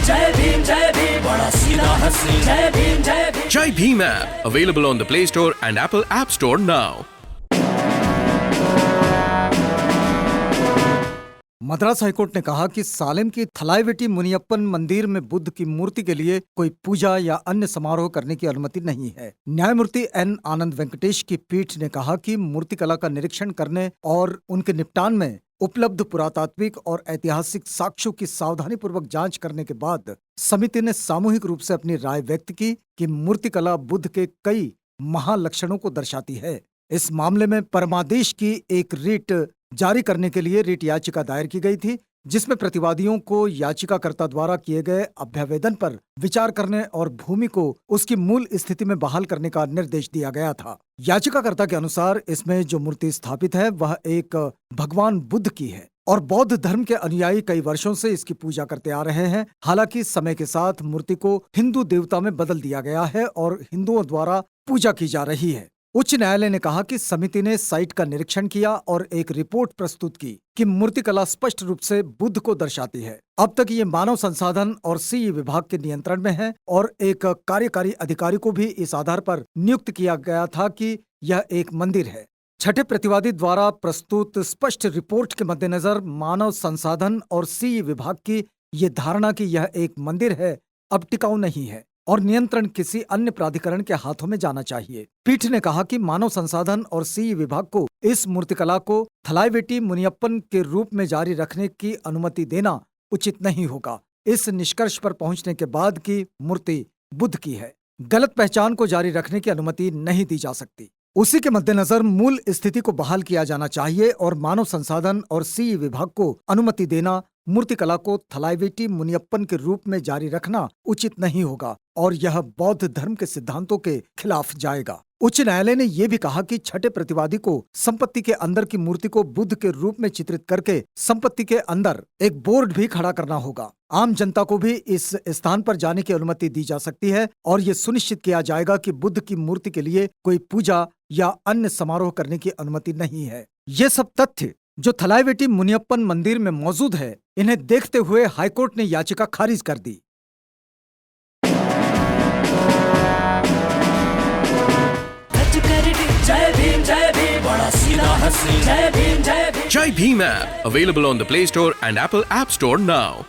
जय भीम, बड़ा सीधा हंसी। जय भीम जय Bhim. Jai Bhim app available on the Play Store and Apple App Store now. Madras high court ने कहा कि सालेम की थलाईवेटी मुनियप्पन मंदिर में बुद्ध की मूर्ति के लिए कोई पूजा या अन्य समारोह करने की अनुमति नहीं है। न्यायमूर्ति एन आनंद वेंकटेश की पीठ ने कहा कि मूर्तिकला का निरीक्षण करने और उनके निपटान में उपलब्ध पुरातात्विक और ऐतिहासिक साक्ष्यों की सावधानीपूर्वक जांच करने के बाद समिति ने सामूहिक रूप से अपनी राय व्यक्त की कि मूर्तिकला बुद्ध के कई महालक्षणों को दर्शाती है। इस मामले में परमादेश की एक रिट जारी करने के लिए रिट याचिका दायर की गई थी, जिसमें प्रतिवादियों को याचिकाकर्ता द्वारा किए गए अभ्यावेदन पर विचार करने और भूमि को उसकी मूल स्थिति में बहाल करने का निर्देश दिया गया था। याचिकाकर्ता के अनुसार इसमें जो मूर्ति स्थापित है वह एक भगवान बुद्ध की है और बौद्ध धर्म के अनुयायी कई वर्षों से इसकी पूजा करते आ रहे हैं। हालांकि समय के साथ मूर्ति को हिंदू देवता में बदल दिया गया है और हिंदुओं द्वारा पूजा की जा रही है। उच्च न्यायालय ने कहा कि समिति ने साइट का निरीक्षण किया और एक रिपोर्ट प्रस्तुत की कि मूर्तिकला स्पष्ट रूप से बुद्ध को दर्शाती है। अब तक ये मानव संसाधन और सीई विभाग के नियंत्रण में है और एक कार्यकारी अधिकारी को भी इस आधार पर नियुक्त किया गया था कि यह एक मंदिर है। छठे प्रतिवादी द्वारा प्रस्तुत स्पष्ट रिपोर्ट के मद्देनजर मानव संसाधन और सीई विभाग की ये धारणा कि यह एक मंदिर है अब टिकाऊ नहीं है और नियंत्रण किसी अन्य प्राधिकरण के हाथों में जाना चाहिए। पीठ ने कहा कि मानव संसाधन और सीई विभाग को इस मूर्तिकला को थलाईवेटी मुनियप्पन के रूप में जारी रखने की अनुमति देना उचित नहीं होगा। इस निष्कर्ष पर पहुंचने के बाद की मूर्ति बुद्ध की है, गलत पहचान को जारी रखने की अनुमति नहीं दी जा सकती। उसी के मद्देनजर मूल स्थिति को बहाल किया जाना चाहिए और मानव संसाधन और सीई विभाग को अनुमति देना मूर्तिकला को थलाईवेटी मुनियप्पन के रूप में जारी रखना उचित नहीं होगा और यह बौद्ध धर्म के सिद्धांतों के खिलाफ जाएगा। उच्च न्यायालय ने यह भी कहा कि छठे प्रतिवादी को संपत्ति के अंदर की मूर्ति को बुद्ध के रूप में चित्रित करके संपत्ति के अंदर एक बोर्ड भी खड़ा करना होगा। आम जनता को भी इस स्थान पर जाने की अनुमति दी जा सकती है और ये सुनिश्चित किया जाएगा कि बुद्ध की मूर्ति के लिए कोई पूजा या अन्य समारोह करने की अनुमति नहीं है। ये सब तथ्य जो थलाईवेटी मुनियप्पन मंदिर में मौजूद है, इन्हें देखते हुए हाईकोर्ट ने याचिका खारिज कर दी। जय भीम, बड़ा सीधा हंसी। जय भीम जय Bhim. Jai Bhim app available on the Play Store and Apple App Store now.